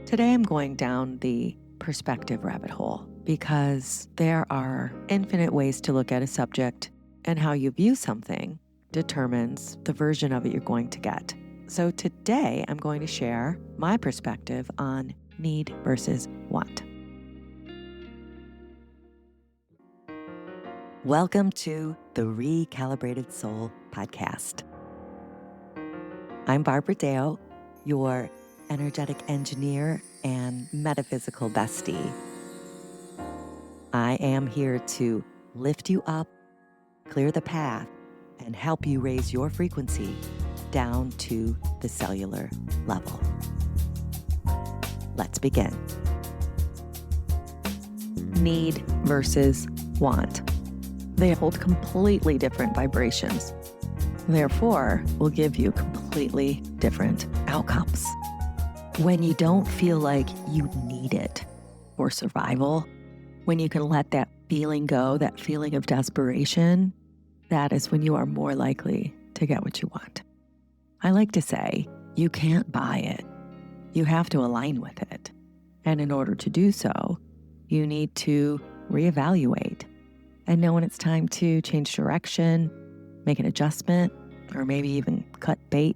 Today I'm going down the perspective rabbit hole because there are infinite ways to look at a subject, and how you view something determines the version of it you're going to get. So today I'm going to share my perspective on need versus want. Welcome to the Recalibrated Soul podcast. I'm Barbara Dale, your energetic engineer and metaphysical bestie. I am here to lift you up, clear the path, and help you raise your frequency down to the cellular level. Let's begin. Need versus want. They hold completely different vibrations. Therefore, will give you completely different outcomes. When you don't feel like you need it for survival, when you can let that feeling go, that feeling of desperation, that is when you are more likely to get what you want. I like to say, you can't buy it. You have to align with it. And in order to do so, you need to reevaluate and know when it's time to change direction, make an adjustment, or maybe even cut bait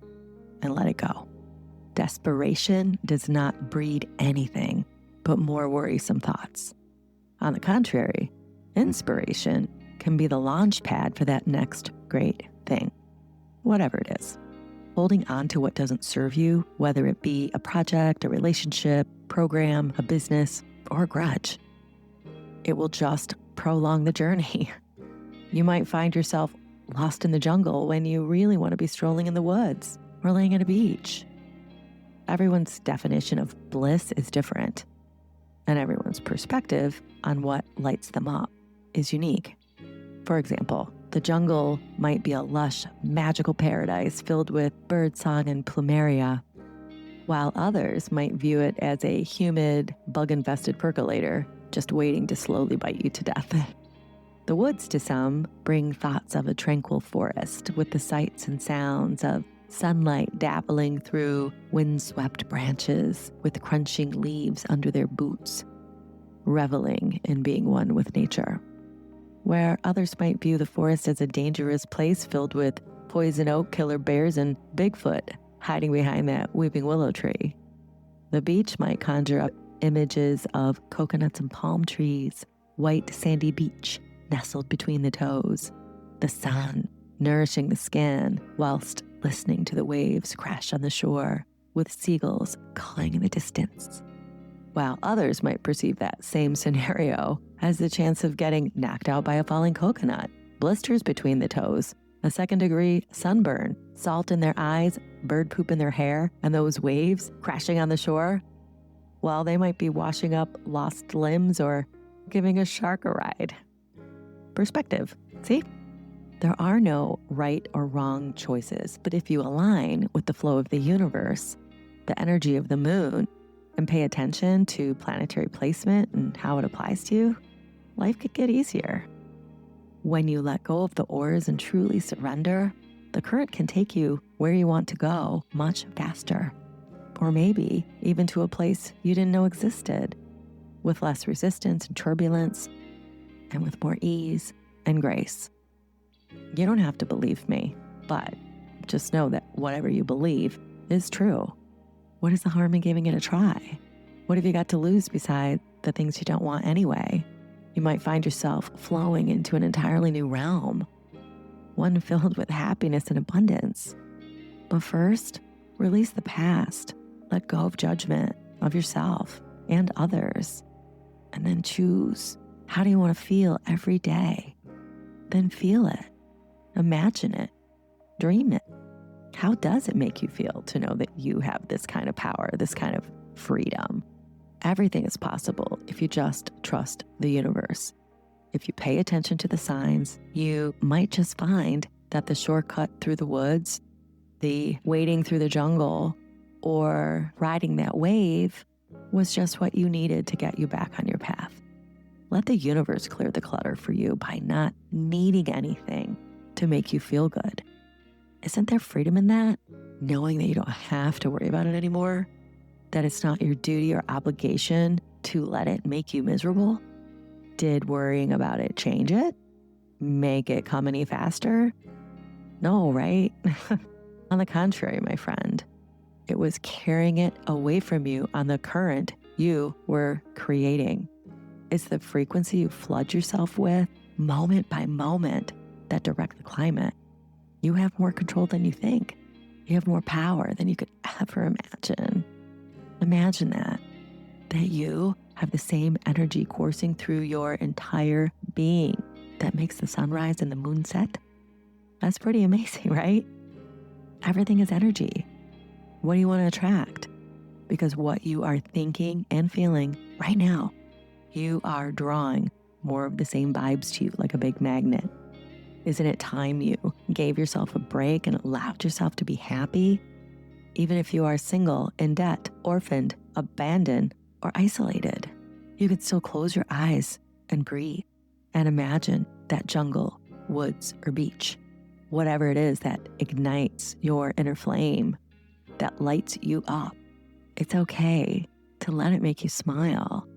and let it go. Desperation does not breed anything but more worrisome thoughts. On the contrary, inspiration can be the launch pad for that next great thing, whatever it is. Holding on to what doesn't serve you, whether it be a project, a relationship, program, a business, or a grudge, it will just prolong the journey. You might find yourself lost in the jungle when you really want to be strolling in the woods or laying at a beach. Everyone's definition of bliss is different, and everyone's perspective on what lights them up is unique. For example, the jungle might be a lush, magical paradise filled with birdsong and plumeria, while others might view it as a humid, bug-infested percolator just waiting to slowly bite you to death. The woods, to some, bring thoughts of a tranquil forest with the sights and sounds of sunlight dappling through windswept branches with crunching leaves under their boots, reveling in being one with nature. Where others might view the forest as a dangerous place filled with poison oak, killer bears, and Bigfoot hiding behind that weeping willow tree. The beach might conjure up images of coconuts and palm trees, white sandy beach nestled between the toes, the sun nourishing the skin whilst listening to the waves crash on the shore with seagulls calling in the distance. While others might perceive that same scenario as the chance of getting knocked out by a falling coconut, blisters between the toes, a second-degree sunburn, salt in their eyes, bird poop in their hair, and those waves crashing on the shore. Well, they might be washing up lost limbs or giving a shark a ride. Perspective, see? There are no right or wrong choices, but if you align with the flow of the universe, the energy of the moon, and pay attention to planetary placement and how it applies to you, life could get easier. When you let go of the oars and truly surrender, the current can take you where you want to go much faster, or maybe even to a place you didn't know existed, with less resistance and turbulence, and with more ease and grace. You don't have to believe me, but just know that whatever you believe is true. What is the harm in giving it a try? What have you got to lose beside the things you don't want anyway? You might find yourself flowing into an entirely new realm, one filled with happiness and abundance. But first, release the past. Let go of judgment of yourself and others. And then choose, how do you want to feel every day? Then feel it. Imagine it. Dream it. How does it make you feel to know that you have this kind of power, this kind of freedom? Everything is possible if you just trust the universe. If you pay attention to the signs, you might just find that the shortcut through the woods, the wading through the jungle, or riding that wave was just what you needed to get you back on your path. Let the universe clear the clutter for you by not needing anything to make you feel good. Isn't there freedom in that? Knowing that you don't have to worry about it anymore? that it's not your duty or obligation to let it make you miserable? Did worrying about it change it? Make it come any faster? No, right? On the contrary, my friend, it was carrying it away from you on the current you were creating. It's the frequency you flood yourself with moment by moment that direct the climate. You have more control than you think. You have more power than you could ever imagine. Imagine that you have the same energy coursing through your entire being that makes the sunrise and the moon set. That's pretty amazing, right? Everything is energy. What do you want to attract? Because what you are thinking and feeling right now, you are drawing more of the same vibes to you like a big magnet. Isn't it time you gave yourself a break and allowed yourself to be happy? Even if you are single, in debt, orphaned, abandoned, or isolated, you can still close your eyes and breathe and imagine that jungle, woods, or beach. Whatever it is that ignites your inner flame, that lights you up. It's okay to let it make you smile,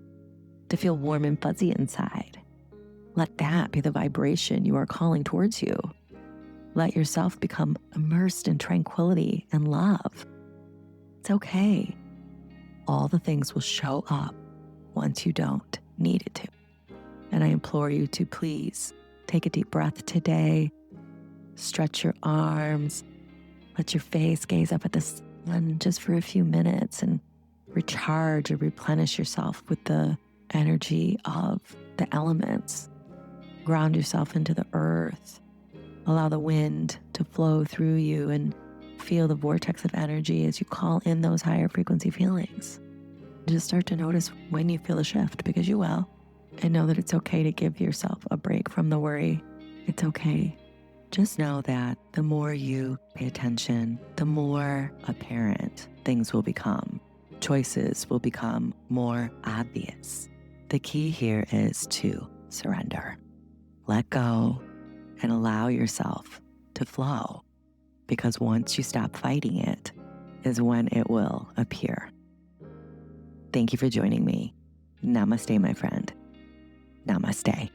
to feel warm and fuzzy inside. Let that be the vibration you are calling towards you. Let yourself become immersed in tranquility and love. It's okay. All the things will show up once you don't need it to. And I implore you to please take a deep breath today. Stretch your arms. Let your face gaze up at the sun just for a few minutes and recharge or replenish yourself with the energy of the elements. Ground yourself into the earth. Allow the wind to flow through you and feel the vortex of energy as you call in those higher frequency feelings. Just start to notice when you feel a shift, because you will. And know that it's okay to give yourself a break from the worry. It's okay. Just know that the more you pay attention, the more apparent things will become. Choices will become more obvious. The key here is to surrender. Let go and allow yourself to flow, because once you stop fighting it is when it will appear. Thank you for joining me. Namaste, my friend. Namaste.